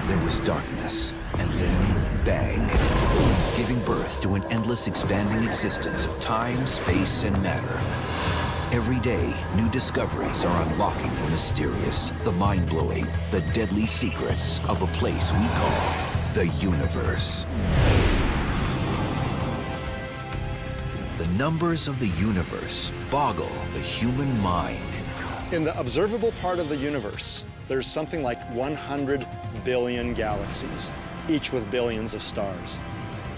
there was darkness, and then bang, giving birth to an endless expanding existence of time, space, and matter. Every day, new discoveries are unlocking the mysterious, the mind-blowing, the deadly secrets of a place we call the universe. The numbers of the universe boggle the human mind. In the observable part of the universe, there's something like 100 billion galaxies, each with billions of stars.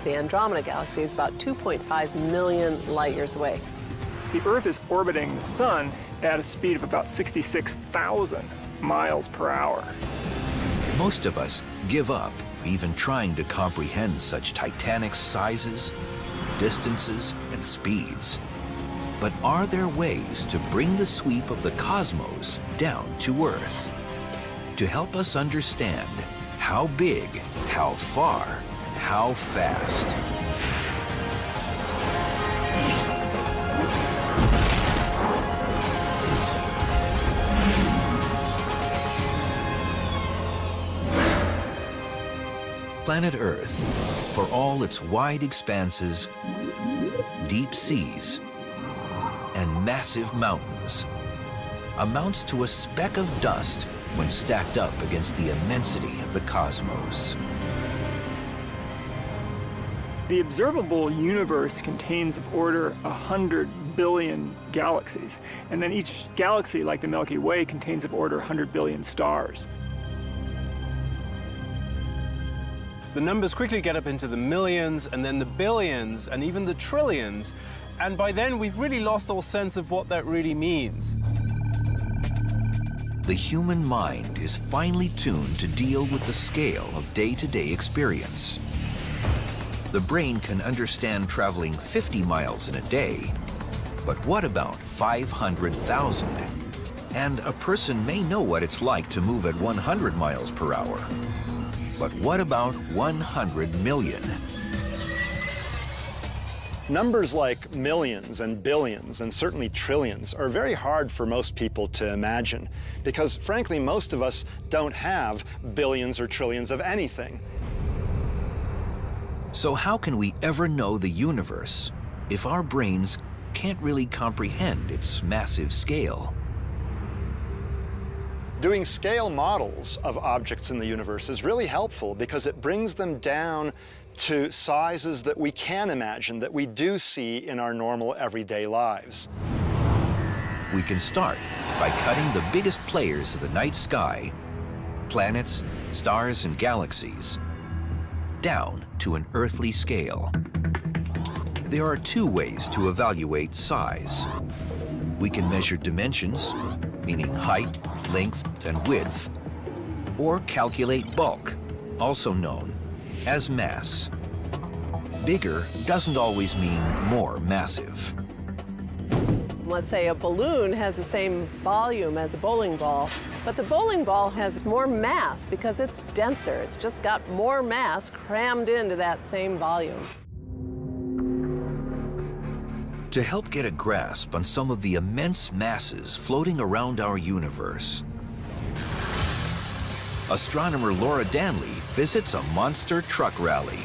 The Andromeda Galaxy is about 2.5 million light years away. The Earth is orbiting the Sun at a speed of about 66,000 miles per hour. Most of us give up even trying to comprehend such titanic sizes, distances, and speeds. But are there ways to bring the sweep of the cosmos down to Earth? To help us understand how big, how far, and how fast. Planet Earth, for all its wide expanses, deep seas, and massive mountains, amounts to a speck of dust when stacked up against the immensity of the cosmos. The observable universe contains of order 100 billion galaxies, and then each galaxy, like the Milky Way, contains of order 100 billion stars. The numbers quickly get up into the millions, and then the billions, and even the trillions. And by then, we've really lost all sense of what that really means. The human mind is finely tuned to deal with the scale of day-to-day experience. The brain can understand traveling 50 miles in a day, but what about 500,000? And a person may know what it's like to move at 100 miles per hour. But what about 100 million? Numbers like millions and billions and certainly trillions are very hard for most people to imagine because, frankly, most of us don't have billions or trillions of anything. So how can we ever know the universe if our brains can't really comprehend its massive scale? Doing scale models of objects in the universe is really helpful because it brings them down to sizes that we can imagine, that we do see in our normal everyday lives. We can start by cutting the biggest players of the night sky, planets, stars, and galaxies, down to an earthly scale. There are two ways to evaluate size. We can measure dimensions, meaning height, length, and width, or calculate bulk, also known as mass. Bigger doesn't always mean more massive. Let's say a balloon has the same volume as a bowling ball, but the bowling ball has more mass because it's denser. It's just got more mass crammed into that same volume. To help get a grasp on some of the immense masses floating around our universe, astronomer Laura Danley visits a monster truck rally,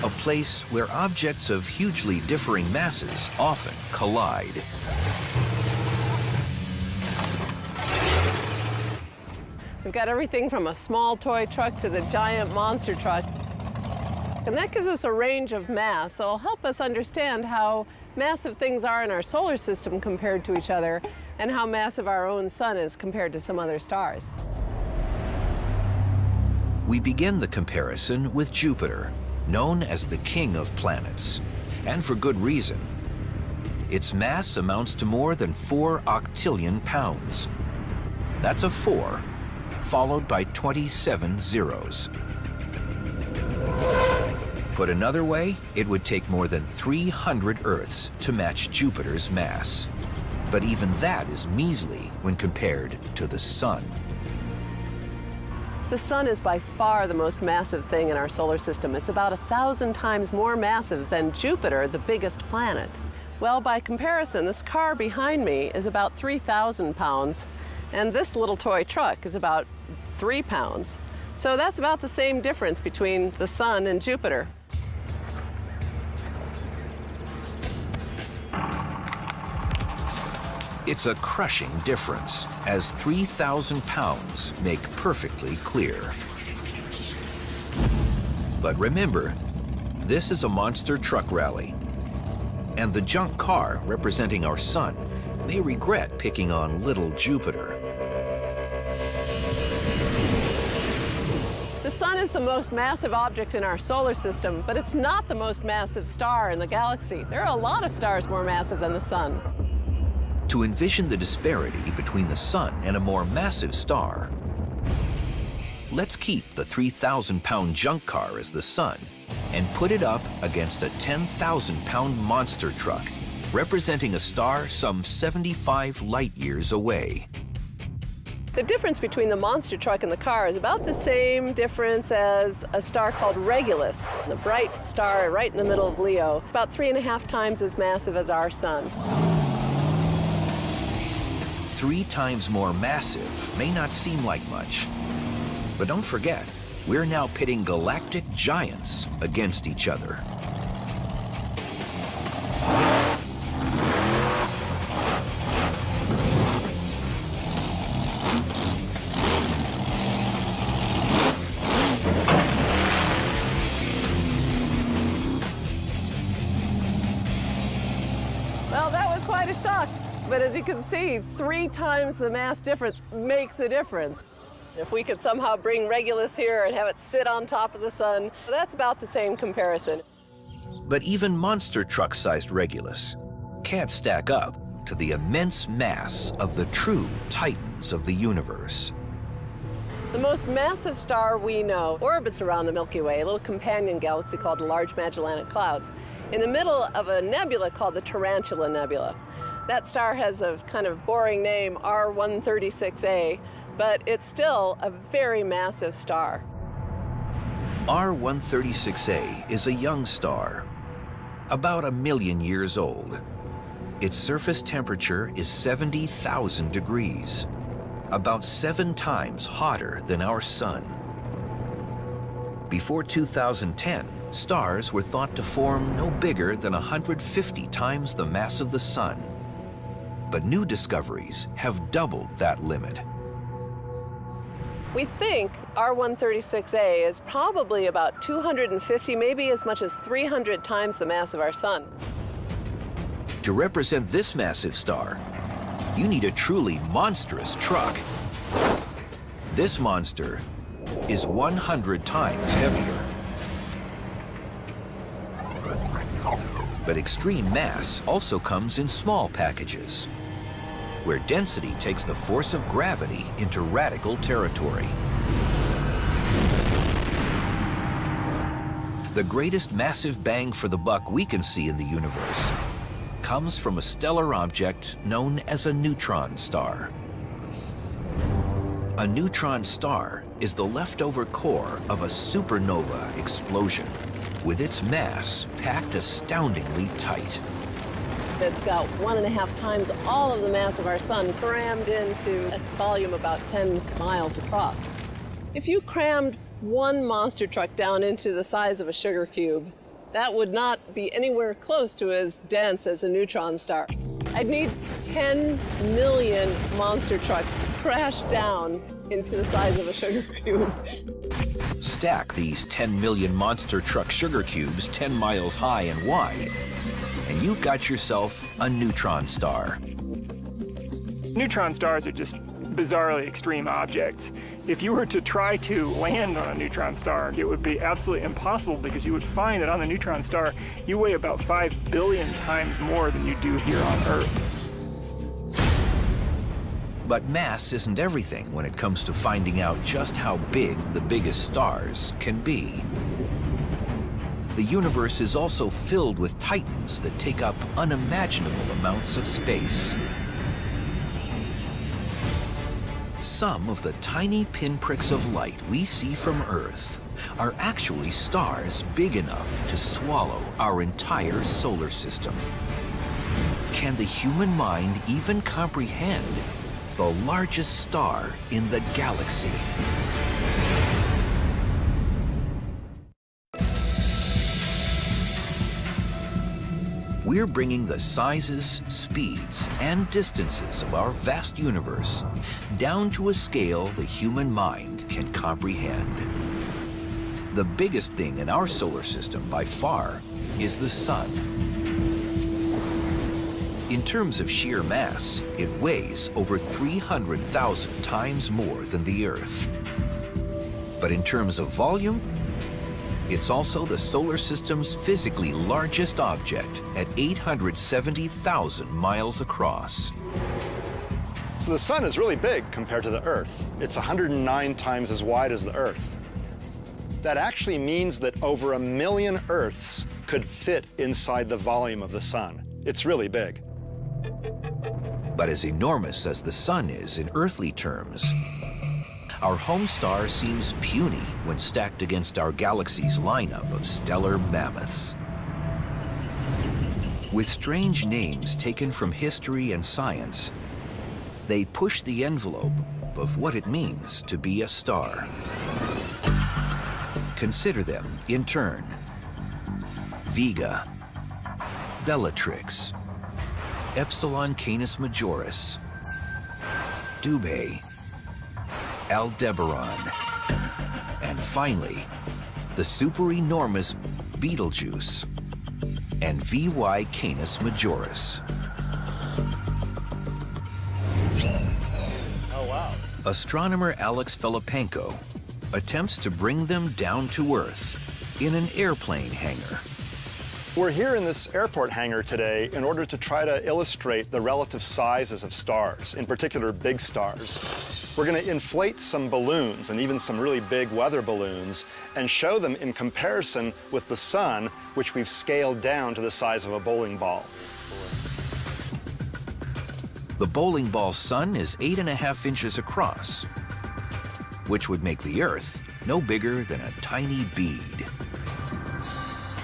a place where objects of hugely differing masses often collide. We've got everything from a small toy truck to the giant monster truck. And that gives us a range of mass that'll help us understand how massive things are in our solar system compared to each other and how massive our own sun is compared to some other stars. We begin the comparison with Jupiter, known as the king of planets, and for good reason. Its mass amounts to more than 4 octillion pounds. That's a 4, followed by 27 zeros. Put another way, it would take more than 300 Earths to match Jupiter's mass. But even that is measly when compared to the Sun. The sun is by far the most massive thing in our solar system. It's about 1,000 times more massive than Jupiter, the biggest planet. Well, by comparison, this car behind me is about 3,000 pounds, and this little toy truck is about 3 pounds. So that's about the same difference between the Sun and Jupiter. It's a crushing difference, as 3,000 pounds make perfectly clear. But remember, this is a monster truck rally, and the junk car representing our Sun may regret picking on little Jupiter. The Sun is the most massive object in our solar system, but it's not the most massive star in the galaxy. There are a lot of stars more massive than the Sun. To envision the disparity between the Sun and a more massive star, let's keep the 3,000-pound junk car as the Sun and put it up against a 10,000-pound monster truck representing a star some 75 light-years away. The difference between the monster truck and the car is about the same difference as a star called Regulus, the bright star right in the middle of Leo, about 3.5 times as massive as our Sun. 3 times more massive may not seem like much, but don't forget, we're now pitting galactic giants against each other. Well, that was quite a shock. But as you can see, 3 times the mass difference makes a difference. If we could somehow bring Regulus here and have it sit on top of the Sun, that's about the same comparison. But even monster truck-sized Regulus can't stack up to the immense mass of the true titans of the universe. The most massive star we know orbits around the Milky Way, a little companion galaxy called the Large Magellanic Clouds, in the middle of a nebula called the Tarantula Nebula. That star has a kind of boring name, R136a, but it's still a very massive star. R136a is a young star, about 1 million years old. Its surface temperature is 70,000 degrees, about 7 times hotter than our Sun. Before 2010, stars were thought to form no bigger than 150 times the mass of the Sun. But new discoveries have doubled that limit. We think R136a is probably about 250, maybe as much as 300 times the mass of our Sun. To represent this massive star, you need a truly monstrous truck. This monster is 100 times heavier. But extreme mass also comes in small packages, where density takes the force of gravity into radical territory. The greatest massive bang for the buck we can see in the universe comes from a stellar object known as a neutron star. A neutron star is the leftover core of a supernova explosion, with its mass packed astoundingly tight. It's got 1.5 times all of the mass of our Sun crammed into a volume about 10 miles across. If you crammed one monster truck down into the size of a sugar cube, that would not be anywhere close to as dense as a neutron star. I'd need 10 million monster trucks crashed down into the size of a sugar cube. Stack these 10 million monster truck sugar cubes 10 miles high and wide, and you've got yourself a neutron star. Neutron stars are just bizarrely extreme objects. If you were to try to land on a neutron star, it would be absolutely impossible, because you would find that on the neutron star, you weigh about 5 billion times more than you do here on Earth. But mass isn't everything when it comes to finding out just how big the biggest stars can be. The universe is also filled with titans that take up unimaginable amounts of space. Some of the tiny pinpricks of light we see from Earth are actually stars big enough to swallow our entire solar system. Can the human mind even comprehend the largest star in the galaxy? we're bringing the sizes, speeds, and distances of our vast universe down to a scale the human mind can comprehend. The biggest thing in our solar system by far is the sun. In terms of sheer mass, it weighs over 300,000 times more than the Earth. But in terms of volume, it's also the solar system's physically largest object at 870,000 miles across. So the sun is really big compared to the Earth. It's 109 times as wide as the Earth. That actually means that over 1 million Earths could fit inside the volume of the sun. It's really big. But as enormous as the sun is in earthly terms, our home star seems puny when stacked against our galaxy's lineup of stellar mammoths. With strange names taken from history and science, they push the envelope of what it means to be a star. Consider them in turn: Vega, Bellatrix, Epsilon Canis Majoris, Dubhe, Aldebaran, and finally, the super-enormous Betelgeuse and VY Canis Majoris. Oh, wow. Astronomer Alex Filipenko attempts to bring them down to Earth in an airplane hangar. We're here in this airport hangar today in order to try to illustrate the relative sizes of stars, in particular big stars. We're going to inflate some balloons and even some really big weather balloons and show them in comparison with the sun, which we've scaled down to the size of a bowling ball. The bowling ball sun is 8.5 inches across, which would make the Earth no bigger than a tiny bead.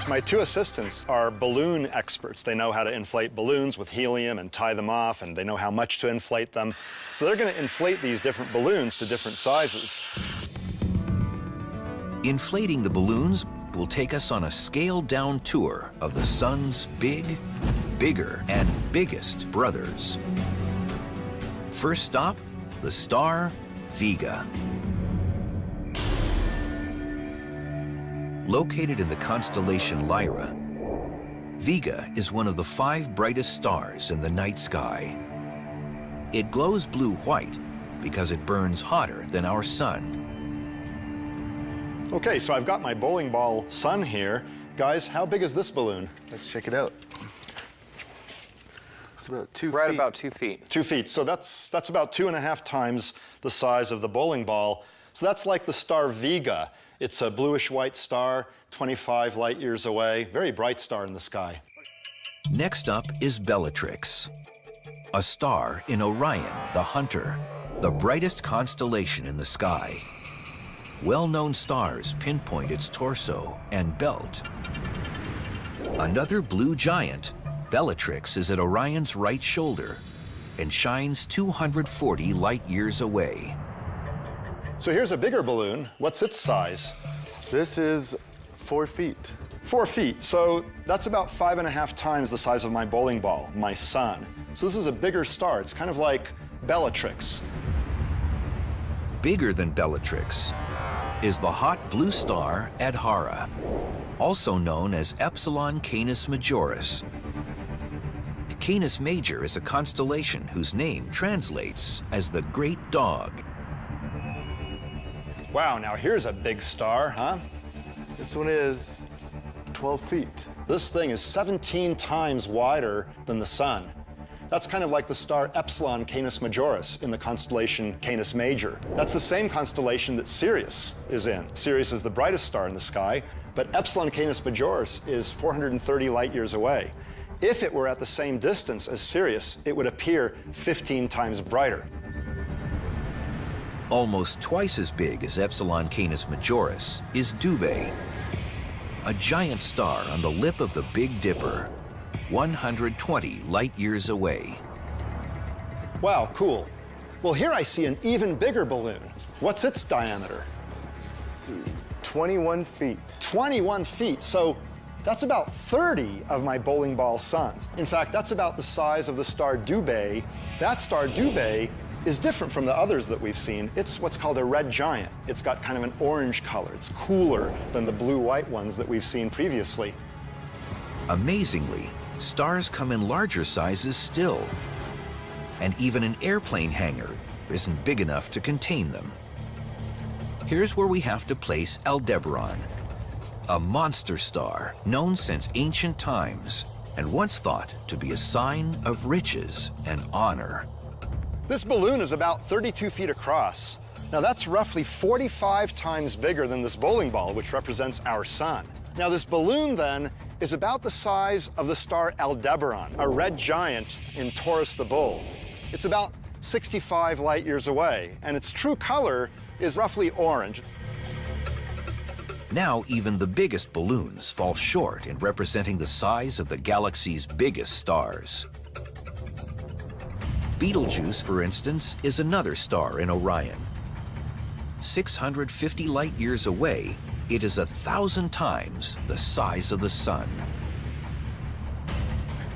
My two assistants are balloon experts. They know how to inflate balloons with helium and tie them off, and they know how much to inflate them. So they're going to inflate these different balloons to different sizes. Inflating the balloons will take us on a scaled-down tour of the sun's big, bigger, and biggest brothers. First stop, the star Vega. Located in the constellation Lyra, Vega is one of the 5 brightest stars in the night sky. It glows blue-white because it burns hotter than our sun. Okay, so I've got my bowling ball sun here. Guys, how big is this balloon? Let's check it out. It's about 2 feet. Right about 2 feet. 2 feet. So that's about 2.5 times the size of the bowling ball. So that's like the star Vega. It's a bluish-white star, 25 light years away. Very bright star in the sky. Next up is Bellatrix, a star in Orion, the Hunter, the brightest constellation in the sky. Well-known stars pinpoint its torso and belt. Another blue giant, Bellatrix is at Orion's right shoulder and shines 240 light years away. So here's a bigger balloon. What's its size? This is 4 feet. 4 feet. So that's about 5.5 times the size of my bowling ball, my sun. So this is a bigger star. It's kind of like Bellatrix. Bigger than Bellatrix is the hot blue star Adhara, also known as Epsilon Canis Majoris. Canis Major is a constellation whose name translates as the Great Dog. Wow, now here's a big star, huh? This one is 12 feet. This thing is 17 times wider than the sun. That's kind of like the star Epsilon Canis Majoris in the constellation Canis Major. That's the same constellation that Sirius is in. Sirius is the brightest star in the sky, but Epsilon Canis Majoris is 430 light years away. If it were at the same distance as Sirius, it would appear 15 times brighter. Almost twice as big as Epsilon Canis Majoris is Dubhe, a giant star on the lip of the Big Dipper, 120 light years away. Wow, cool. Well, here I see an even bigger balloon. What's its diameter? Let's see, 21 feet. 21 feet. So That's about 30 of my bowling ball suns. In fact, that's about the size of the star Dubhe. That star Dubhe is different from the others that we've seen. It's what's called a red giant. It's got kind of an orange color. It's cooler than the blue-white ones that we've seen previously. Amazingly, stars come in larger sizes still. And even an airplane hangar isn't big enough to contain them. Here's where we have to place Aldebaran, a monster star known since ancient times and once thought to be a sign of riches and honor. This balloon is about 32 feet across. Now that's roughly 45 times bigger than this bowling ball, which represents our sun. Now this balloon then is about the size of the star Aldebaran, a red giant in Taurus the Bull. It's about 65 light years away, and its true color is roughly orange. Now even the biggest balloons fall short in representing the size of the galaxy's biggest stars. Betelgeuse, for instance, is another star in Orion. 650 light years away, it is 1,000 times the size of the sun.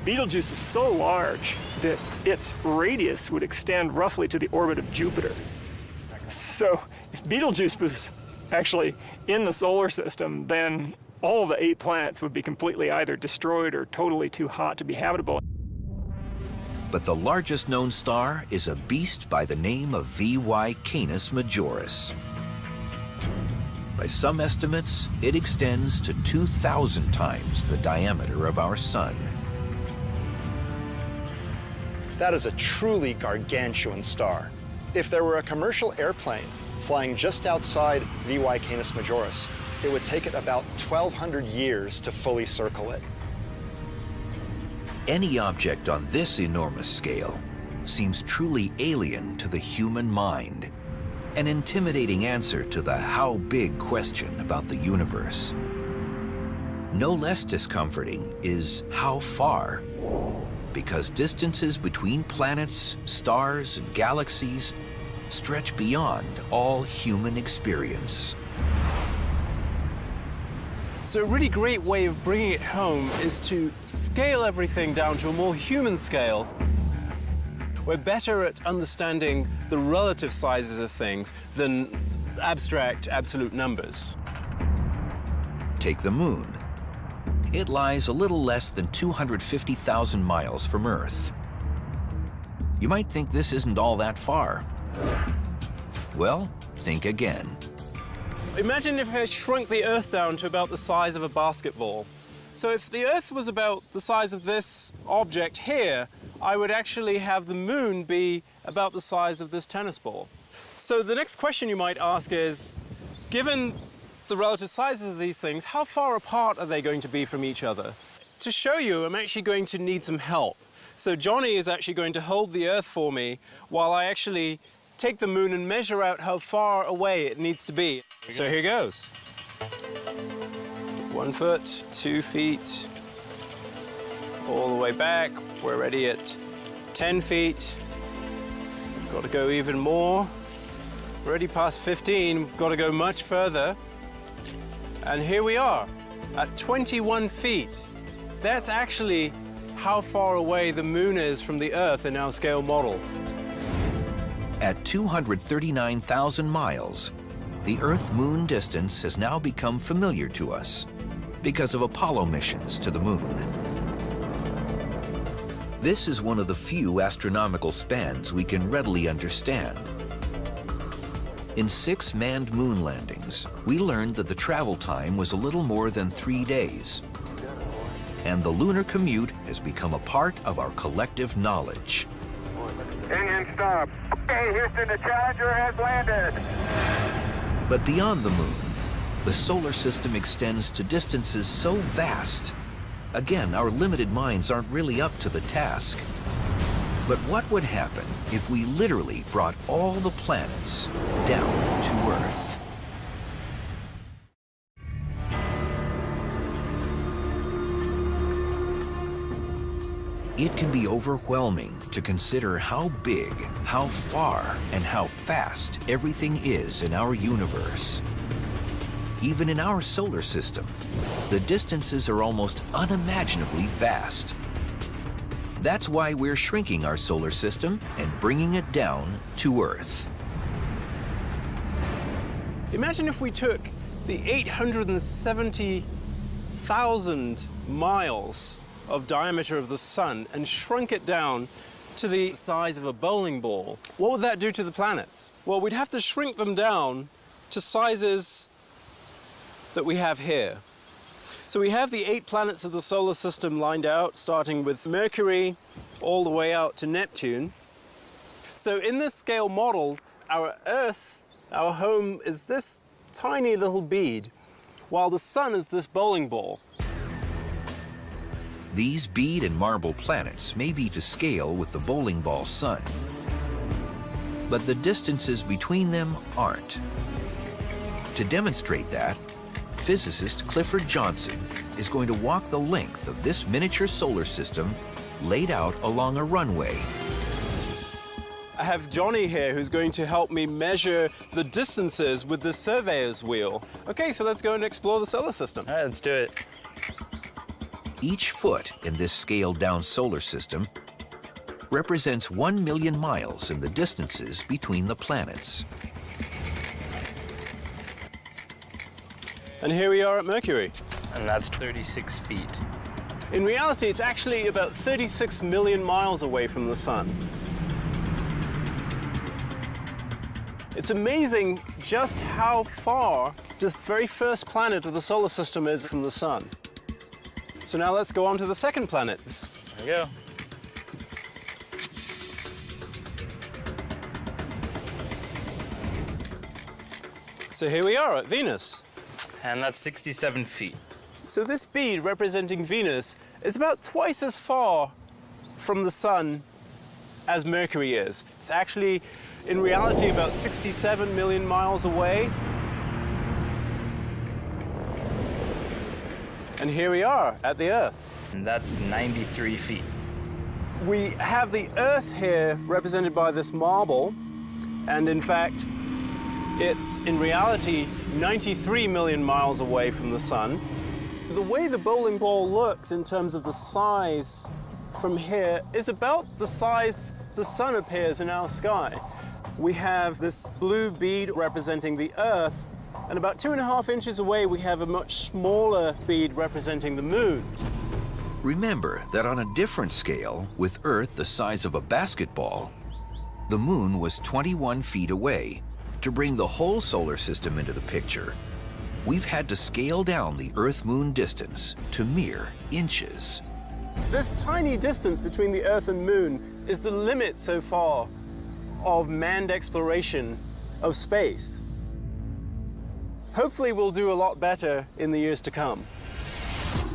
Betelgeuse is so large that its radius would extend roughly to the orbit of Jupiter. So if Betelgeuse was actually in the solar system, then all the 8 planets would be completely either destroyed or totally too hot to be habitable. But the largest known star is a beast by the name of VY Canis Majoris. By some estimates, it extends to 2,000 times the diameter of our sun. That is a truly gargantuan star. If there were a commercial airplane flying just outside VY Canis Majoris, it would take it about 1,200 years to fully circle it. Any object on this enormous scale seems truly alien to the human mind, an intimidating answer to the how big question about the universe. No less discomforting is how far, because distances between planets, stars, and galaxies stretch beyond all human experience. So a really great way of bringing it home is to scale everything down to a more human scale. We're better at understanding the relative sizes of things than abstract, absolute numbers. Take the moon. It lies a little less than 250,000 miles from Earth. You might think this isn't all that far. Well, think again. Imagine if I shrunk the Earth down to about the size of a basketball. So if the Earth was about the size of this object here, I would actually have the moon be about the size of this tennis ball. So the next question you might ask is, given the relative sizes of these things, how far apart are they going to be from each other? To show you, I'm actually going to need some help. So Johnny is actually going to hold the Earth for me while I actually take the moon and measure out how far away it needs to be. So here goes. 1 foot, 2 feet, all the way back. We're already at 10 feet. We've got to go even more. It's already past 15. We've got to go much further. And here we are at 21 feet. That's actually how far away the moon is from the Earth in our scale model. At 239,000 miles, the Earth-Moon distance has now become familiar to us because of Apollo missions to the moon. This is one of the few astronomical spans we can readily understand. In 6 manned moon landings, we learned that the travel time was a little more than 3 days. And the lunar commute has become a part of our collective knowledge. Engine stop. Okay, Houston, the Challenger has landed. But beyond the moon, the solar system extends to distances so vast. Again, our limited minds aren't really up to the task. But what would happen if we literally brought all the planets down to Earth? It can be overwhelming to consider how big, how far, and how fast everything is in our universe. Even in our solar system, the distances are almost unimaginably vast. That's why we're shrinking our solar system and bringing it down to Earth. Imagine if we took the 870,000 miles of diameter of the sun and shrunk it down to the size of a bowling ball. What would that do to the planets? Well, we'd have to shrink them down to sizes that we have here. So we have the 8 planets of the solar system lined out, starting with Mercury all the way out to Neptune. So in this scale model, our Earth, our home, is this tiny little bead, while the sun is this bowling ball. These bead and marble planets may be to scale with the bowling ball sun, but the distances between them aren't. To demonstrate that, physicist Clifford Johnson is going to walk the length of this miniature solar system laid out along a runway. I have Johnny here who's going to help me measure the distances with the surveyor's wheel. Okay, so let's go and explore the solar system. All right, let's do it. Each foot in this scaled-down solar system represents 1 million miles in the distances between the planets. And here we are at Mercury. And that's 36 feet. In reality, it's actually about 36 million miles away from the sun. It's amazing just how far this very first planet of the solar system is from the sun. So now let's go on to the second planet. There we go. So here we are at Venus. And that's 67 feet. So this bead representing Venus is about twice as far from the sun as Mercury is. It's actually, in reality, about 67 million miles away. And here we are at the Earth. And that's 93 feet. We have the Earth here represented by this marble, and in fact, it's in reality 93 million miles away from the sun. The way the bowling ball looks in terms of the size from here is about the size the sun appears in our sky. We have this blue bead representing the Earth, and about 2.5 inches away we have a much smaller bead representing the moon. Remember that on a different scale, with Earth the size of a basketball, the moon was 21 feet away. To bring the whole solar system into the picture, we've had to scale down the Earth-Moon distance to mere inches. This tiny distance between the Earth and Moon is the limit so far of manned exploration of space. Hopefully we'll do a lot better in the years to come.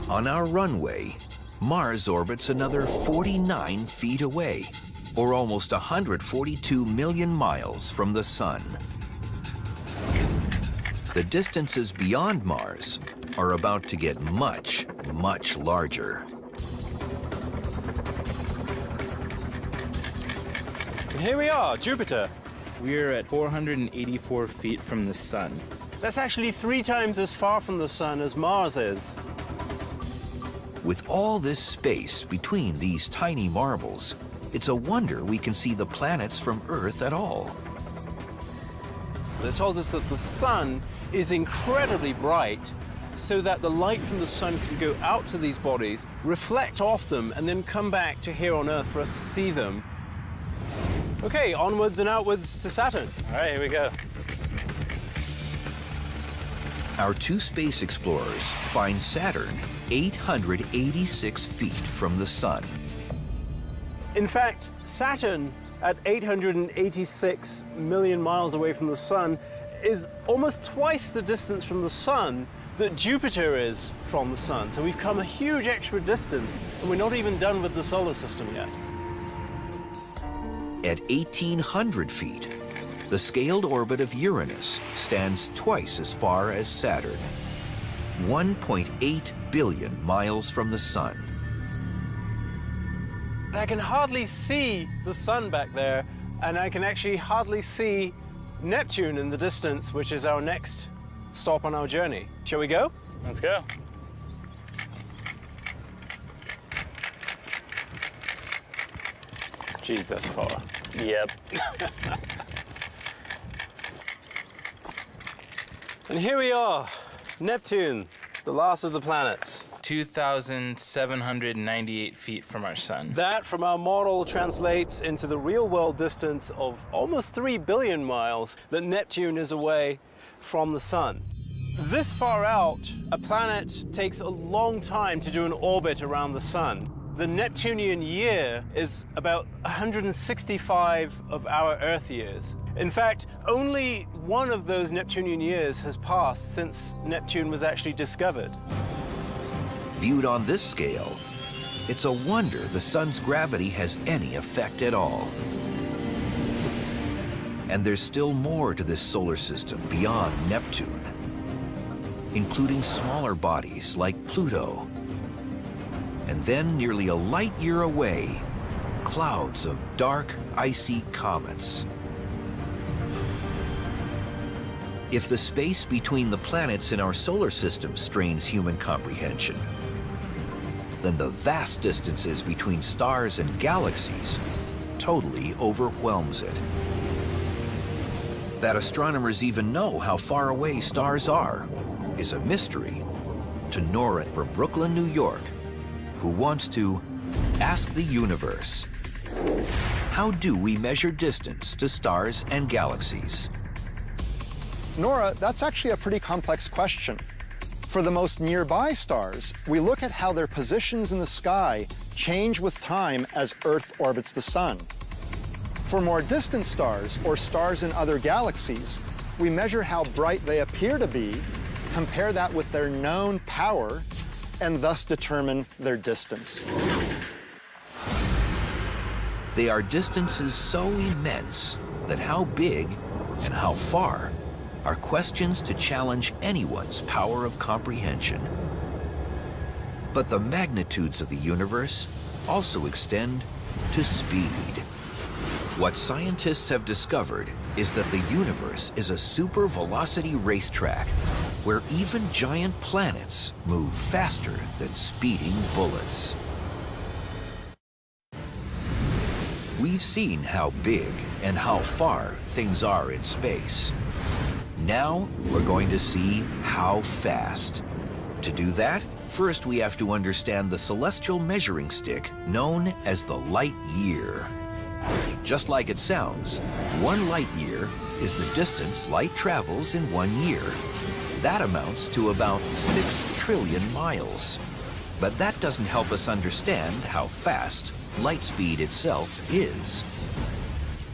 On our runway, Mars orbits another 49 feet away, or almost 142 million miles from the sun. The distances beyond Mars are about to get much, much larger. And here we are, Jupiter. We're at 484 feet from the sun. That's actually 3 times as far from the sun as Mars is. With all this space between these tiny marbles, it's a wonder we can see the planets from Earth at all. It tells us that the sun is incredibly bright, so that the light from the sun can go out to these bodies, reflect off them, and then come back to here on Earth for us to see them. Okay, onwards and outwards to Saturn. All right, here we go. Our 2 space explorers find Saturn 886 feet from the sun. In fact, Saturn, at 886 million miles away from the sun, is almost twice the distance from the sun that Jupiter is from the sun. So we've come a huge extra distance, and we're not even done with the solar system yet. At 1,800 feet, the scaled orbit of Uranus stands twice as far as Saturn, 1.8 billion miles from the sun. I can hardly see the sun back there, and I can actually hardly see Neptune in the distance, which is our next stop on our journey. Shall we go? Let's go. Jeez, that's far. Yep. And here we are, Neptune, the last of the planets. 2,798 feet from our sun. That, from our model, translates into the real-world distance of almost 3 billion miles that Neptune is away from the sun. This far out, a planet takes a long time to do an orbit around the sun. The Neptunian year is about 165 of our Earth years. In fact, only one of those Neptunian years has passed since Neptune was actually discovered. Viewed on this scale, it's a wonder the sun's gravity has any effect at all. And there's still more to this solar system beyond Neptune, including smaller bodies like Pluto. And then, nearly a light year away, clouds of dark, icy comets. If the space between the planets in our solar system strains human comprehension, then the vast distances between stars and galaxies totally overwhelms it. That astronomers even know how far away stars are is a mystery to Nora from Brooklyn, New York, who wants to ask the universe, how do we measure distance to stars and galaxies? Nora, that's actually a pretty complex question. For the most nearby stars, we look at how their positions in the sky change with time as Earth orbits the sun. For more distant stars, or stars in other galaxies, we measure how bright they appear to be, compare that with their known power, and thus determine their distance. They are distances so immense that how big and how far are questions to challenge anyone's power of comprehension. But the magnitudes of the universe also extend to speed. What scientists have discovered is that the universe is a super-velocity racetrack where even giant planets move faster than speeding bullets. We've seen how big and how far things are in space. Now we're going to see how fast. To do that, first we have to understand the celestial measuring stick known as the light year. Just like it sounds, 1 light year is the distance light travels in 1 year. That amounts to about 6 trillion miles. But that doesn't help us understand how fast light speed itself is.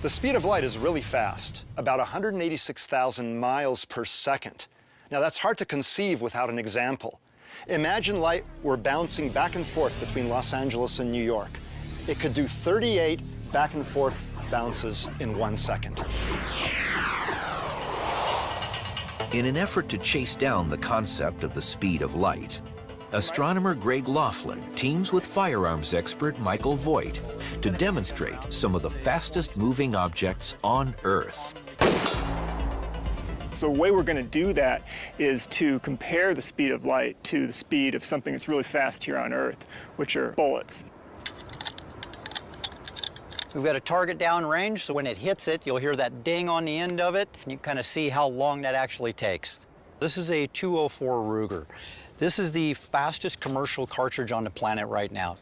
The speed of light is really fast, about 186,000 miles per second. Now that's hard to conceive without an example. Imagine light were bouncing back and forth between Los Angeles and New York. It could do 38 back and forth bounces in 1 second. In an effort to chase down the concept of the speed of light, astronomer Greg Laughlin teams with firearms expert Michael Voigt to demonstrate some of the fastest moving objects on Earth. So the way we're going to do that is to compare the speed of light to the speed of something that's really fast here on Earth, which are bullets. We've got a target down range, so when it hits it, you'll hear that ding on the end of it, and you can kind of see how long that actually takes. This is a 204 Ruger. This is the fastest commercial cartridge on the planet right now.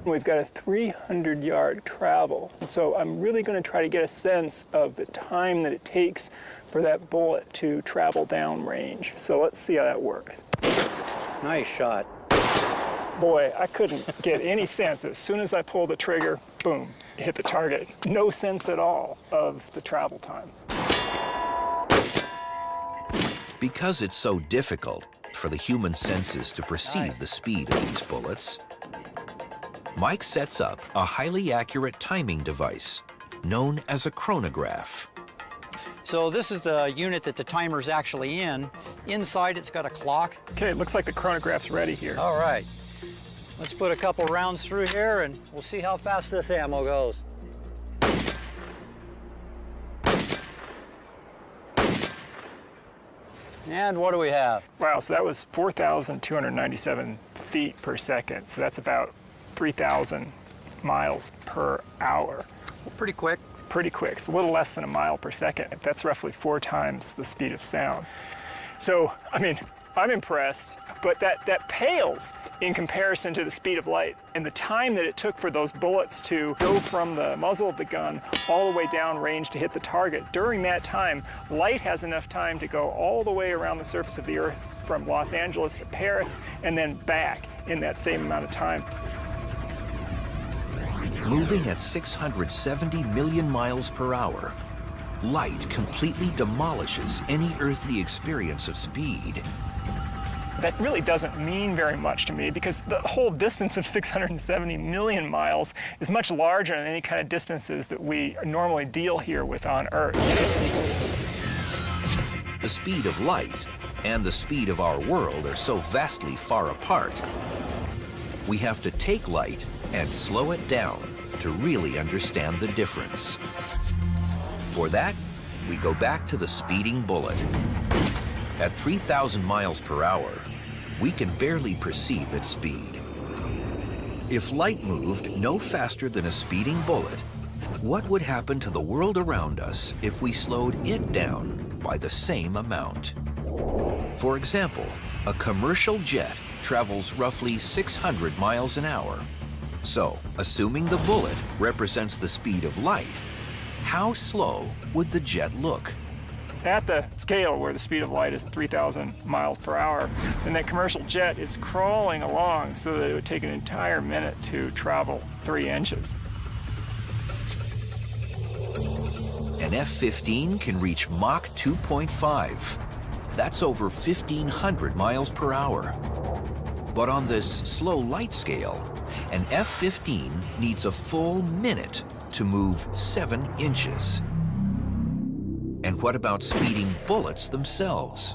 We've got a 300-yard travel, so I'm really going to try to get a sense of the time that it takes for that bullet to travel downrange. So let's see how that works. Nice shot. Boy, I couldn't get any sense. As soon as I pulled the trigger, boom, it hit the target. No sense at all of the travel time. Because it's so difficult for the human senses to perceive the speed of these bullets, Mike sets up a highly accurate timing device known as a chronograph. So this is the unit that the timer's actually in. Inside, it's got a clock. Okay, it looks like the chronograph's ready here. All right. Let's put a couple rounds through here, and we'll see how fast this ammo goes. And what do we have? Wow, so that was 4,297 feet per second. So that's about 3,000 miles per hour. Pretty quick. Pretty quick. It's a little less than a mile per second. That's roughly 4 times the speed of sound. So, I mean, I'm impressed, but that pales in comparison to the speed of light and the time that it took for those bullets to go from the muzzle of the gun all the way down range to hit the target. During that time, light has enough time to go all the way around the surface of the Earth from Los Angeles to Paris and then back in that same amount of time. Moving at 670 million miles per hour, light completely demolishes any earthly experience of speed. That really doesn't mean very much to me because the whole distance of 670 million miles is much larger than any kind of distances that we normally deal here with on Earth. The speed of light and the speed of our world are so vastly far apart. We have to take light and slow it down to really understand the difference. For that, we go back to the speeding bullet. At 3,000 miles per hour, we can barely perceive its speed. If light moved no faster than a speeding bullet, what would happen to the world around us if we slowed it down by the same amount? For example, a commercial jet travels roughly 600 miles an hour. So, assuming the bullet represents the speed of light, how slow would the jet look? At the scale where the speed of light is 3,000 miles per hour, then that commercial jet is crawling along so that it would take an entire minute to travel 3 inches. An F-15 can reach Mach 2.5. That's over 1,500 miles per hour. But on this slow light scale, an F-15 needs a full minute to move 7 inches. And what about speeding bullets themselves?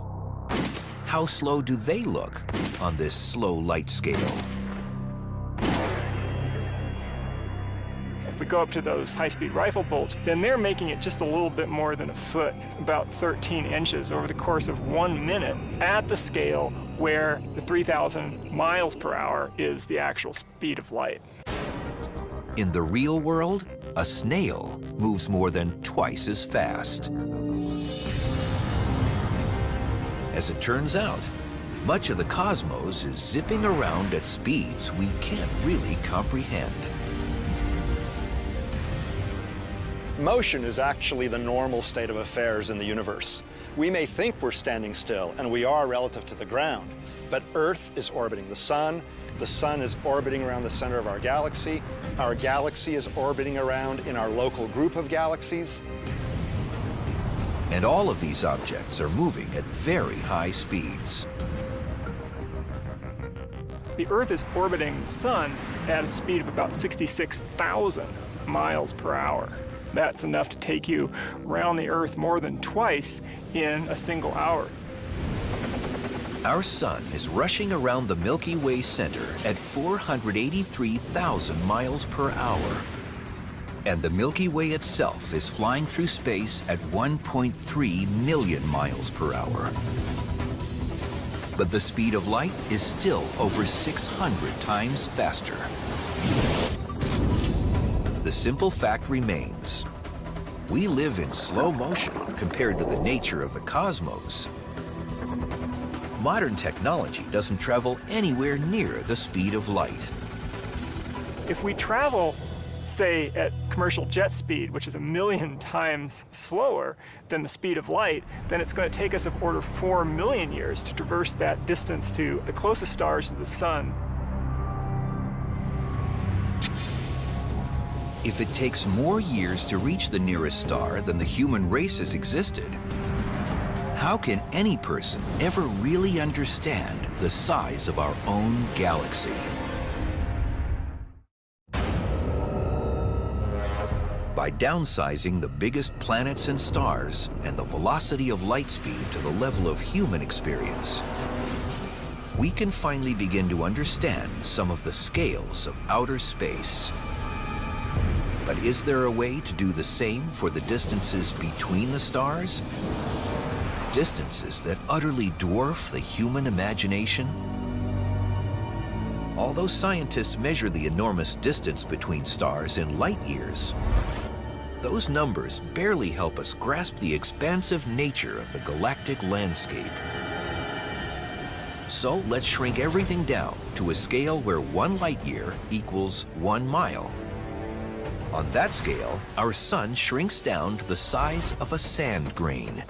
How slow do they look on this slow light scale? If we go up to those high-speed rifle bolts, then they're making it just a little bit more than a foot, about 13 inches over the course of 1 minute at the scale where the 3,000 miles per hour is the actual speed of light. In the real world, a snail moves more than twice as fast. As it turns out, much of the cosmos is zipping around at speeds we can't really comprehend. Motion is actually the normal state of affairs in the universe. We may think we're standing still, and we are relative to the ground, but Earth is orbiting the sun is orbiting around the center of our galaxy is orbiting around in our local group of galaxies. And all of these objects are moving at very high speeds. The Earth is orbiting the sun at a speed of about 66,000 miles per hour. That's enough to take you around the Earth more than twice in a single hour. Our sun is rushing around the Milky Way center at 483,000 miles per hour. And the Milky Way itself is flying through space at 1.3 million miles per hour. But the speed of light is still over 600 times faster. The simple fact remains, we live in slow motion compared to the nature of the cosmos. Modern technology doesn't travel anywhere near the speed of light. If we travel, say, at commercial jet speed, which is 1 million times slower than the speed of light, then it's going to take us of order 4 million years to traverse that distance to the closest stars to the sun. If it takes more years to reach the nearest star than the human race has existed, how can any person ever really understand the size of our own galaxy? By downsizing the biggest planets and stars and the velocity of light speed to the level of human experience, we can finally begin to understand some of the scales of outer space. But is there a way to do the same for the distances between the stars? distances that utterly dwarf the human imagination? Although scientists measure the enormous distance between stars in light years, those numbers barely help us grasp the expansive nature of the galactic landscape. So let's shrink everything down to a scale where 1 light year equals 1 mile. On that scale, our sun shrinks down to the size of a sand grain.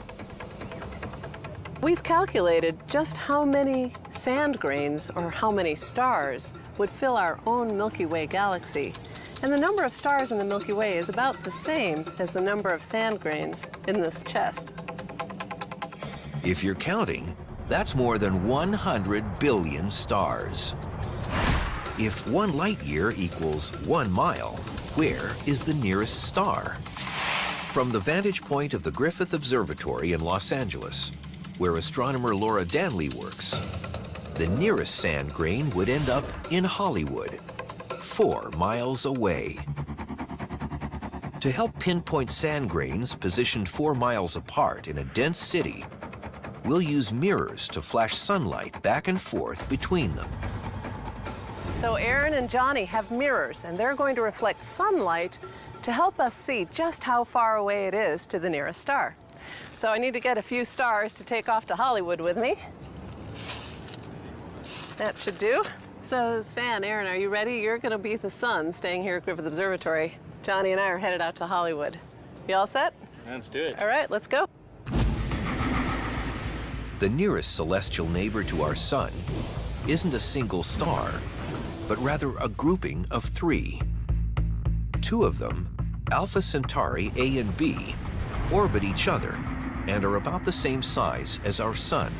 We've calculated just how many sand grains, or how many stars, would fill our own Milky Way galaxy. And the number of stars in the Milky Way is about the same as the number of sand grains in this chest. If you're counting, that's more than 100 billion stars. If 1 light year equals 1 mile, where is the nearest star? From the vantage point of the Griffith Observatory in Los Angeles, where astronomer Laura Danley works, the nearest sand grain would end up in Hollywood, 4 miles away. To help pinpoint sand grains positioned 4 miles apart in a dense city, we'll use mirrors to flash sunlight back and forth between them. So Aaron and Johnny have mirrors, and they're going to reflect sunlight to help us see just how far away it is to the nearest star. So I need to get a few stars to take off to Hollywood with me. That should do. So Stan, Aaron, are you ready? You're going to be the sun staying here at Griffith Observatory. Johnny and I are headed out to Hollywood. You all set? Let's do it. All right, let's go. The nearest celestial neighbor to our sun isn't a single star, but rather a grouping of 3. 2 of them, Alpha Centauri A and B, orbit each other and are about the same size as our sun.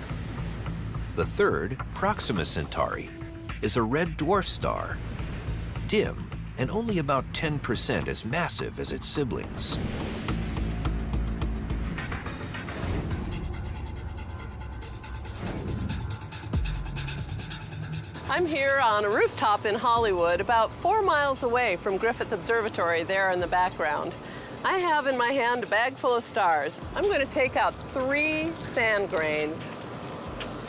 The third, Proxima Centauri, is a red dwarf star, dim and only about 10% as massive as its siblings. I'm here on a rooftop in Hollywood, about 4 miles away from Griffith Observatory there in the background. I have in my hand a bag full of stars. I'm going to take out 3 sand grains.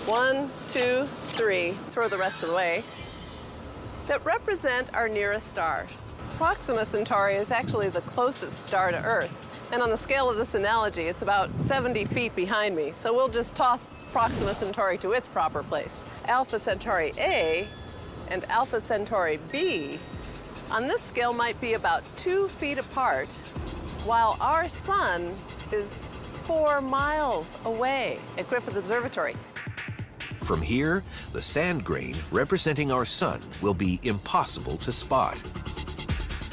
1, 2, 3, throw the rest of the way, that represent our nearest stars. Proxima Centauri is actually the closest star to Earth. And on the scale of this analogy, it's about 70 feet behind me. So we'll just toss Proxima Centauri to its proper place. Alpha Centauri A and Alpha Centauri B on this scale might be about 2 feet apart, while our sun is 4 miles away at Griffith Observatory. From here, the sand grain representing our sun will be impossible to spot.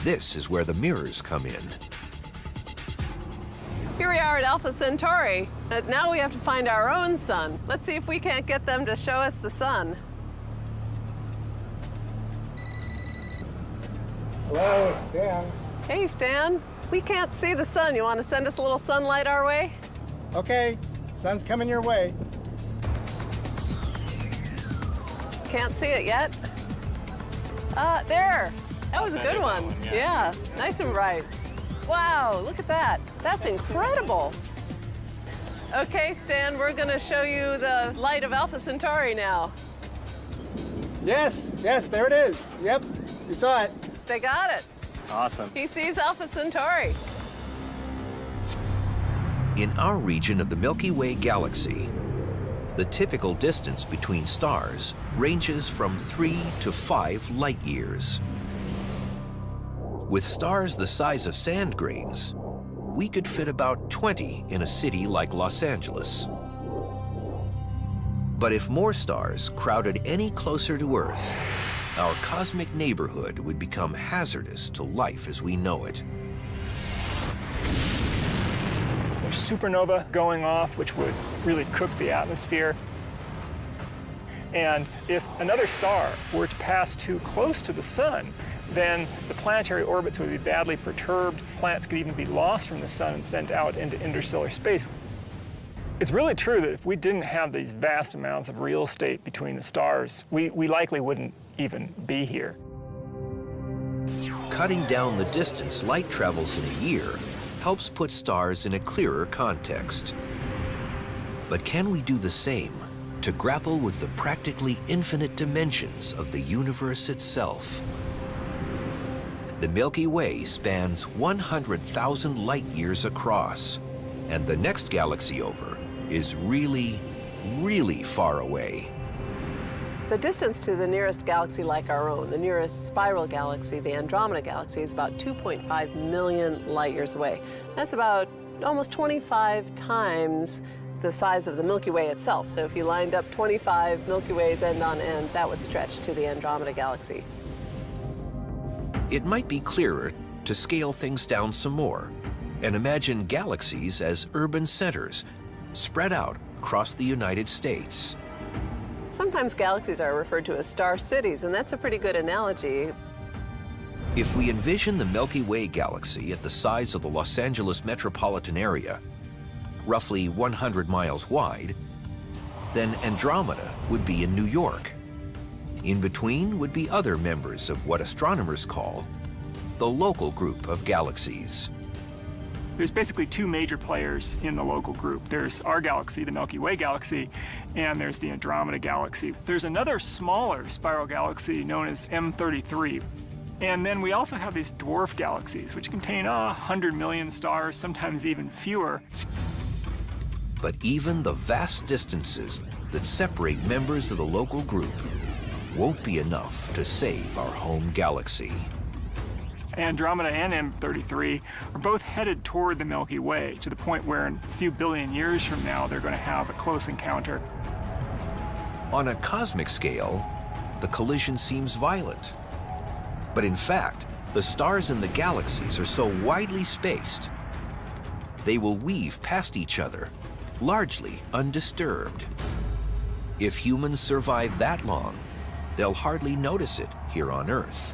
This is where the mirrors come in. Here we are at Alpha Centauri, but now we have to find our own sun. Let's see if we can't get them to show us the sun. Hello, Stan. Hey, Stan. We can't see the sun. You want to send us a little sunlight our way? Okay, sun's coming your way. Can't see it yet. There. That was a good one. Yeah, nice and bright. Wow, look at that. That's incredible. Okay, Stan, we're going to show you the light of Alpha Centauri now. Yes, there it is. Yep, you saw it. They got it. Awesome. He sees Alpha Centauri. In our region of the Milky Way galaxy, the typical distance between stars ranges from 3 to 5 light years. With stars the size of sand grains, we could fit about 20 in a city like Los Angeles. But if more stars crowded any closer to Earth, our cosmic neighborhood would become hazardous to life as we know it. There's supernova going off, which would really cook the atmosphere. And if another star were to pass too close to the sun, then the planetary orbits would be badly perturbed. Planets could even be lost from the sun and sent out into interstellar space. It's really true that if we didn't have these vast amounts of real estate between the stars, we likely wouldn't even be here. Cutting down the distance light travels in a year helps put stars in a clearer context. But can we do the same to grapple with the practically infinite dimensions of the universe itself? The Milky Way spans 100,000 light years across, and the next galaxy over is really, really far away. The distance to the nearest galaxy like our own, the nearest spiral galaxy, the Andromeda galaxy, is about 2.5 million light years away. That's about almost 25 times the size of the Milky Way itself. So if you lined up 25 Milky Ways end on end, that would stretch to the Andromeda galaxy. It might be clearer to scale things down some more and imagine galaxies as urban centers spread out across the United States. Sometimes galaxies are referred to as star cities, and that's a pretty good analogy. If we envision the Milky Way galaxy at the size of the Los Angeles metropolitan area, roughly 100 miles wide, then Andromeda would be in New York. In between would be other members of what astronomers call the local group of galaxies. There's basically two major players in the local group. There's our galaxy, the Milky Way galaxy, and there's the Andromeda galaxy. There's another smaller spiral galaxy known as M33. And then we also have these dwarf galaxies, which contain 100 million stars, sometimes even fewer. But even the vast distances that separate members of the local group won't be enough to save our home galaxy. Andromeda and M33 are both headed toward the Milky Way, to the point where in a few billion years from now, they're going to have a close encounter. On a cosmic scale, the collision seems violent. But in fact, the stars in the galaxies are so widely spaced, they will weave past each other, largely undisturbed. If humans survive that long, they'll hardly notice it here on Earth.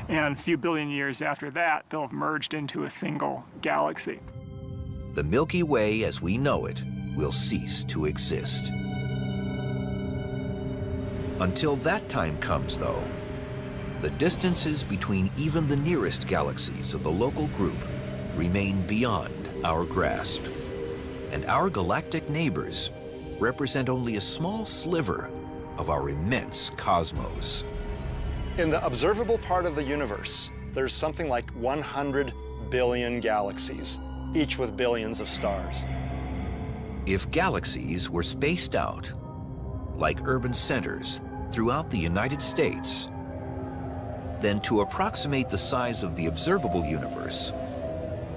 And a few billion years after that, they'll have merged into a single galaxy. The Milky Way as we know it will cease to exist. Until that time comes, though, the distances between even the nearest galaxies of the local group remain beyond our grasp. And our galactic neighbors represent only a small sliver of our immense cosmos. In the observable part of the universe, there's something like 100 billion galaxies, each with billions of stars. If galaxies were spaced out, like urban centers throughout the United States, then to approximate the size of the observable universe,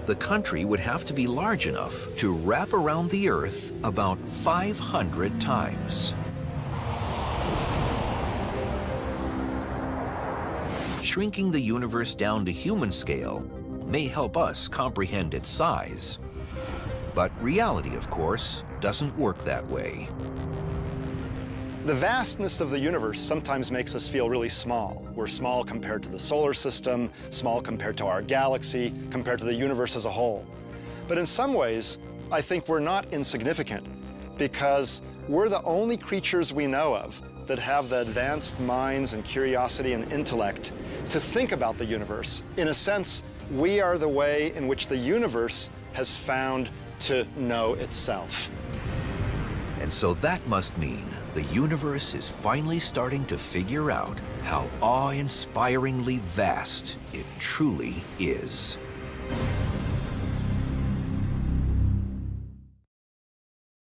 the country would have to be large enough to wrap around the Earth about 500 times. Shrinking the universe down to human scale may help us comprehend its size. But reality, of course, doesn't work that way. The vastness of the universe sometimes makes us feel really small. We're small compared to the solar system, small compared to our galaxy, compared to the universe as a whole. But in some ways, I think we're not insignificant, because we're the only creatures we know of that have the advanced minds and curiosity and intellect to think about the universe. In a sense, we are the way in which the universe has found to know itself. And so that must mean the universe is finally starting to figure out how awe-inspiringly vast it truly is.